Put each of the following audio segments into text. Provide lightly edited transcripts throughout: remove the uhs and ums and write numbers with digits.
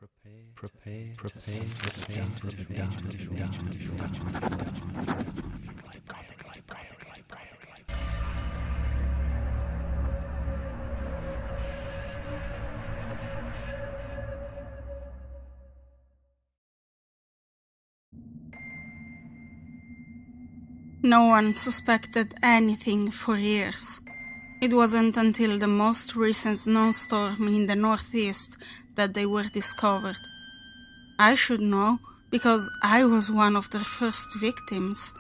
Prepare to No one suspected anything for years. It wasn't until the most recent snowstorm in the northeast that they were discovered. I should know, because I was one of their first victims.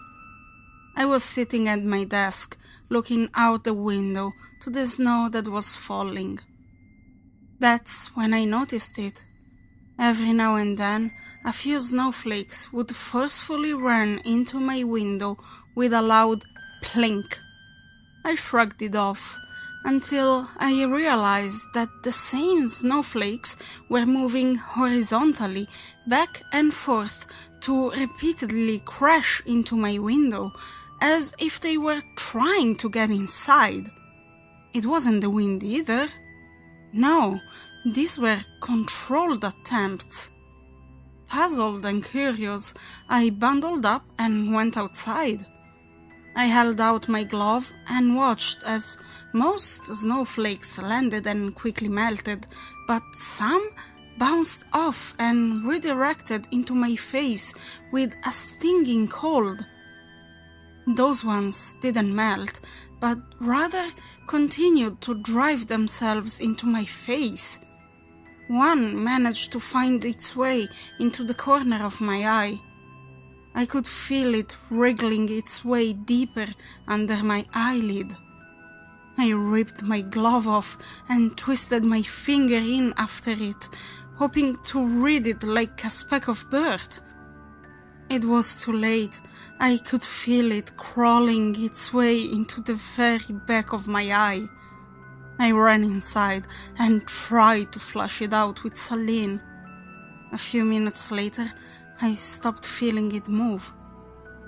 I was sitting at my desk, looking out the window to the snow that was falling. That's when I noticed it. Every now and then, a few snowflakes would forcefully run into my window with a loud plink. I shrugged it off until I realized that the same snowflakes were moving horizontally back and forth to repeatedly crash into my window, as if they were trying to get inside. It wasn't the wind either. No, these were controlled attempts. Puzzled and curious, I bundled up and went outside. I held out my glove and watched as most snowflakes landed and quickly melted, but some bounced off and redirected into my face with a stinging cold. Those ones didn't melt, but rather continued to drive themselves into my face. One managed to find its way into the corner of my eye. I could feel it wriggling its way deeper under my eyelid. I ripped my glove off and twisted my finger in after it, hoping to rid it like a speck of dirt. It was too late. I could feel it crawling its way into the very back of my eye. I ran inside and tried to flush it out with saline. A few minutes later, I stopped feeling it move.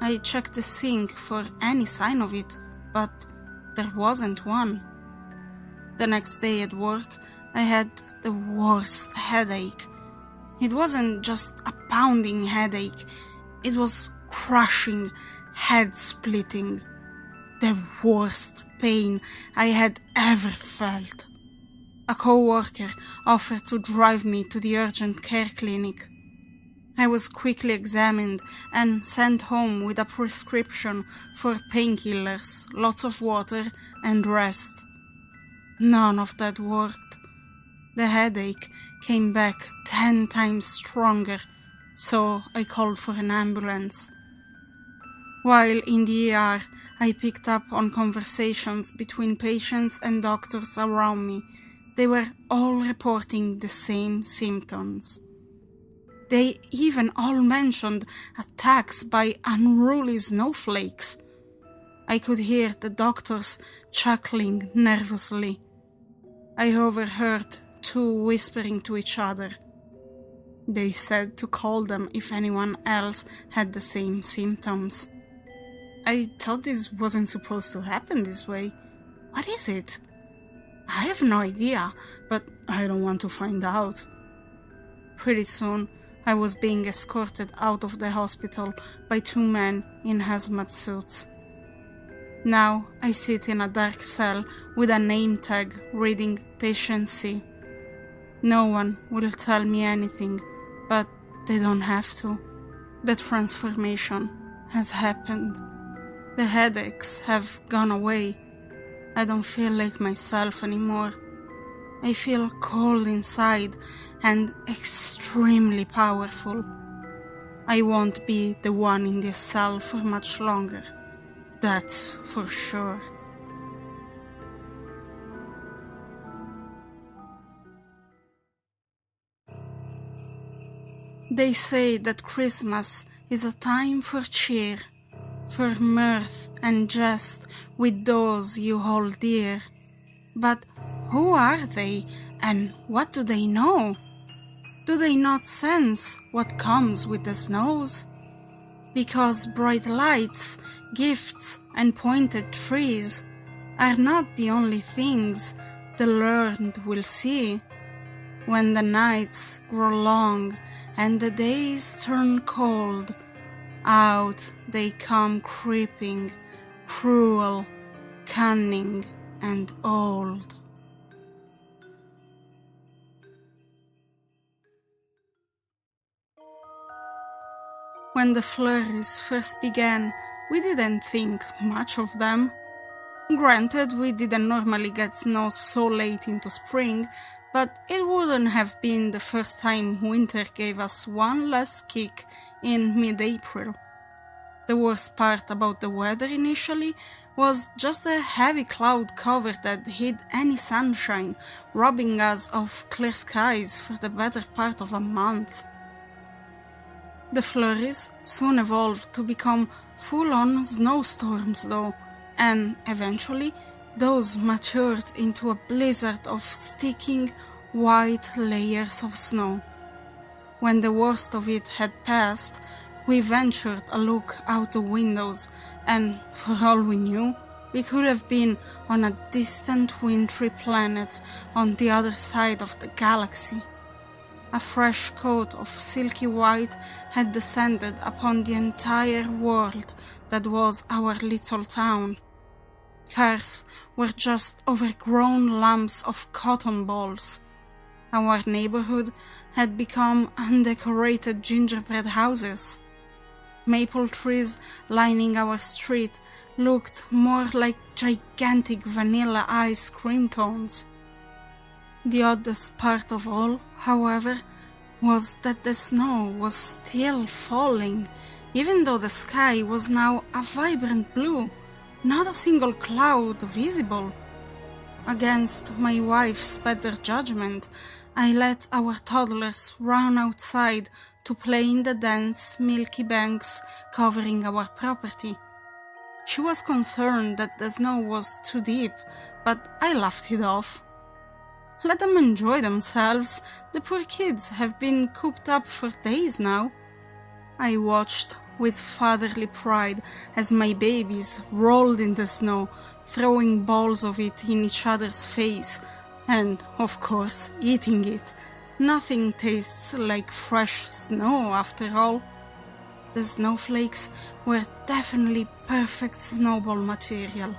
I checked the sink for any sign of it, but there wasn't one. The next day at work, I had the worst headache. It wasn't just a pounding headache, it was crushing, head-splitting. The worst pain I had ever felt. A co-worker offered to drive me to the urgent care clinic. I was quickly examined and sent home with a prescription for painkillers, lots of water, and rest. None of that worked. The headache came back 10 times stronger, so I called for an ambulance. While in the ER, I picked up on conversations between patients and doctors around me. They were all reporting the same symptoms. They even all mentioned attacks by unruly snowflakes. I could hear the doctors chuckling nervously. I overheard two whispering to each other. They said to call them if anyone else had the same symptoms. I thought this wasn't supposed to happen this way. What is it? I have no idea, but I don't want to find out. Pretty soon, I was being escorted out of the hospital by two men in hazmat suits. Now I sit in a dark cell with a name tag reading Patient C. No one will tell me anything, but they don't have to. The transformation has happened. The headaches have gone away. I don't feel like myself anymore. I feel cold inside and extremely powerful. I won't be the one in this cell for much longer. That's for sure. They say that Christmas is a time for cheer, for mirth and jest with those you hold dear. But who are they, and what do they know? Do they not sense what comes with the snows? Because bright lights, gifts, and pointed trees are not the only things the learned will see. When the nights grow long and the days turn cold, out they come creeping, cruel, cunning, and old. When the flurries first began, we didn't think much of them. Granted, we didn't normally get snow so late into spring, but it wouldn't have been the first time winter gave us one less kick in mid-April. The worst part about the weather initially was just the heavy cloud cover that hid any sunshine, robbing us of clear skies for the better part of a month. The flurries soon evolved to become full-on snowstorms though, and eventually those matured into a blizzard of sticking white layers of snow. When the worst of it had passed, we ventured a look out the windows, and for all we knew, we could have been on a distant wintry planet on the other side of the galaxy. A fresh coat of silky white had descended upon the entire world that was our little town. Cars were just overgrown lumps of cotton balls. Our neighborhood had become undecorated gingerbread houses. Maple trees lining our street looked more like gigantic vanilla ice cream cones. The oddest part of all, however, was that the snow was still falling, even though the sky was now a vibrant blue, not a single cloud visible. Against my wife's better judgment, I let our toddlers run outside to play in the dense, milky banks covering our property. She was concerned that the snow was too deep, but I laughed it off. Let them enjoy themselves. The poor kids have been cooped up for days now. I watched with fatherly pride as my babies rolled in the snow, throwing balls of it in each other's face, and, of course, eating it. Nothing tastes like fresh snow after all. The snowflakes were definitely perfect snowball material.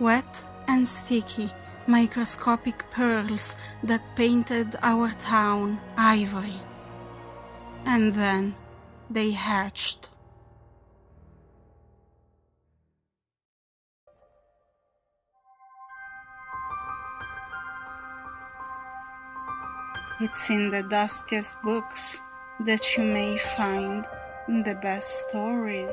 Wet and sticky, microscopic pearls that painted our town ivory. And then they hatched. It's in the dustiest books that you may find the best stories.